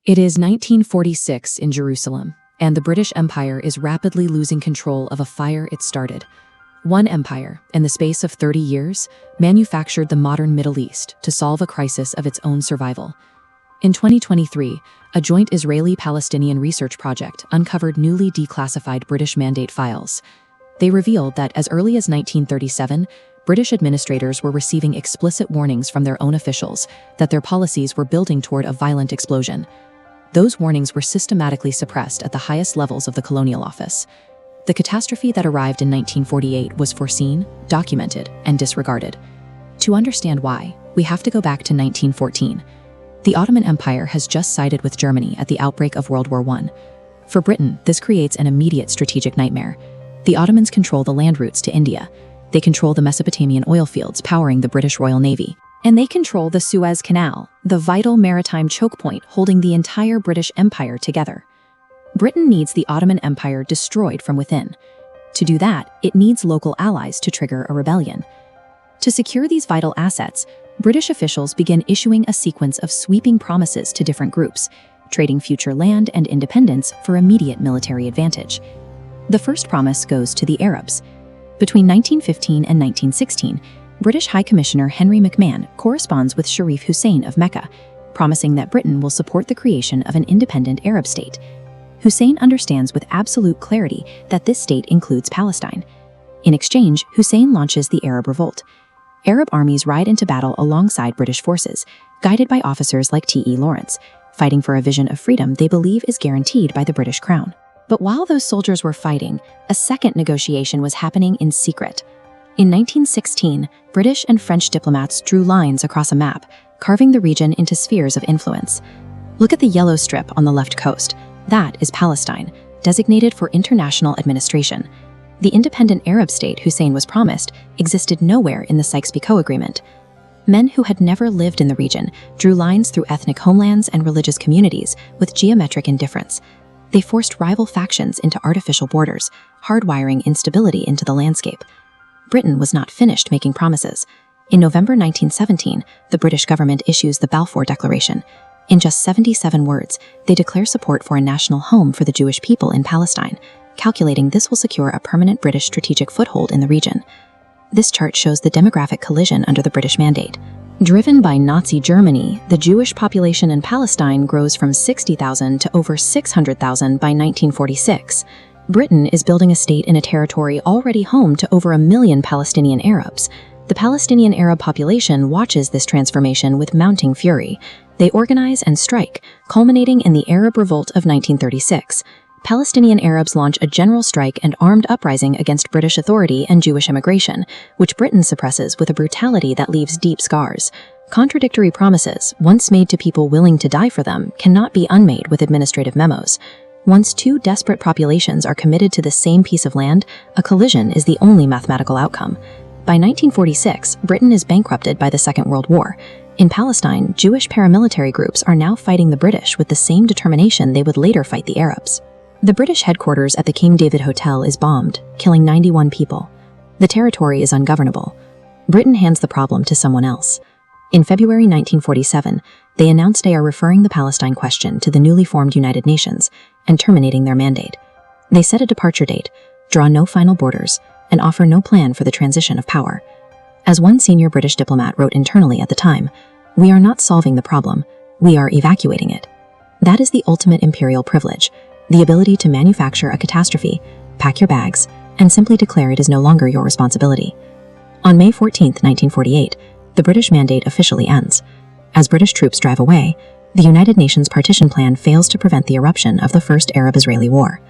It is 1946 in Jerusalem, and the British Empire is rapidly losing control of a fire it started. One empire, in the space of 30 years, manufactured the modern Middle East to solve a crisis of its own survival. In 2023, a joint Israeli-Palestinian research project uncovered newly declassified British Mandate files. They revealed that as early as 1937, British administrators were receiving explicit warnings from their own officials that their policies were building toward a violent explosion. Those warnings were systematically suppressed at the highest levels of the Colonial Office. The catastrophe that arrived in 1948 was foreseen, documented, and disregarded. To understand why, we have to go back to 1914. The Ottoman Empire has just sided with Germany at the outbreak of World War I. For Britain, this creates an immediate strategic nightmare. The Ottomans control the land routes to India. They control the Mesopotamian oil fields powering the British Royal Navy. And they control the Suez Canal, the vital maritime choke point holding the entire British Empire together. Britain needs the Ottoman Empire destroyed from within. To do that, it needs local allies to trigger a rebellion. To secure these vital assets, British officials begin issuing a sequence of sweeping promises to different groups, trading future land and independence for immediate military advantage. The first promise goes to the Arabs. Between 1915 and 1916, British High Commissioner Henry McMahon corresponds with Sharif Hussein of Mecca, promising that Britain will support the creation of an independent Arab state. Hussein understands with absolute clarity that this state includes Palestine. In exchange, Hussein launches the Arab Revolt. Arab armies ride into battle alongside British forces, guided by officers like T.E. Lawrence, fighting for a vision of freedom they believe is guaranteed by the British Crown. But while those soldiers were fighting, a second negotiation was happening in secret. In 1916, British and French diplomats drew lines across a map, carving the region into spheres of influence. Look at the yellow strip on the left coast. That is Palestine, designated for international administration. The independent Arab state Hussein was promised existed nowhere in the Sykes-Picot Agreement. Men who had never lived in the region drew lines through ethnic homelands and religious communities with geometric indifference. They forced rival factions into artificial borders, hardwiring instability into the landscape. Britain was not finished making promises. In November 1917, the British government issues the Balfour Declaration. In just 77 words, they declare support for a national home for the Jewish people in Palestine, calculating this will secure a permanent British strategic foothold in the region. This chart shows the demographic collision under the British Mandate. Driven by Nazi Germany, the Jewish population in Palestine grows from 60,000 to over 600,000 by 1946. Britain is building a state in a territory already home to over 1 million Palestinian Arabs. The Palestinian Arab population watches this transformation with mounting fury. They organize and strike, culminating in the Arab Revolt of 1936. Palestinian Arabs launch a general strike and armed uprising against British authority and Jewish immigration, which Britain suppresses with a brutality that leaves deep scars. Contradictory promises, once made to people willing to die for them, cannot be unmade with administrative memos. Once two desperate populations are committed to the same piece of land, a collision is the only mathematical outcome. By 1946, Britain is bankrupted by the Second World War. In Palestine, Jewish paramilitary groups are now fighting the British with the same determination they would later fight the Arabs. The British headquarters at the King David Hotel is bombed, killing 91 people. The territory is ungovernable. Britain hands the problem to someone else. In February 1947, they announced they are referring the Palestine question to the newly formed United Nations and terminating their mandate. They set a departure date, draw no final borders, and offer no plan for the transition of power. As one senior British diplomat wrote internally at the time, "We are not solving the problem, we are evacuating it." That is the ultimate imperial privilege, the ability to manufacture a catastrophe, pack your bags, and simply declare it is no longer your responsibility. On May 14, 1948, the British Mandate officially ends. As British troops drive away, the United Nations partition plan fails to prevent the eruption of the First Arab-Israeli War.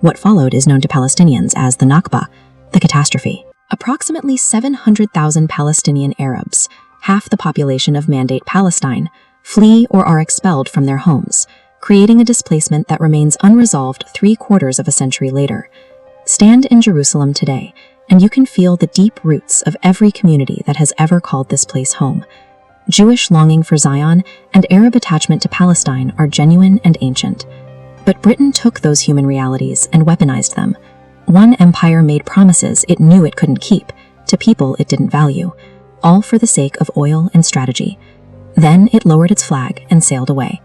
What followed is known to Palestinians as the Nakba, the catastrophe. Approximately 700,000 Palestinian Arabs, half the population of Mandate Palestine, flee or are expelled from their homes, creating a displacement that remains unresolved 3/4 of a century later. Stand in Jerusalem today, and you can feel the deep roots of every community that has ever called this place home. Jewish longing for Zion and Arab attachment to Palestine are genuine and ancient. But Britain took those human realities and weaponized them. One empire made promises it knew it couldn't keep, to people it didn't value, all for the sake of oil and strategy. Then it lowered its flag and sailed away.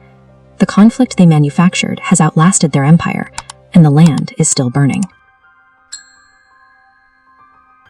The conflict they manufactured has outlasted their empire, and the land is still burning.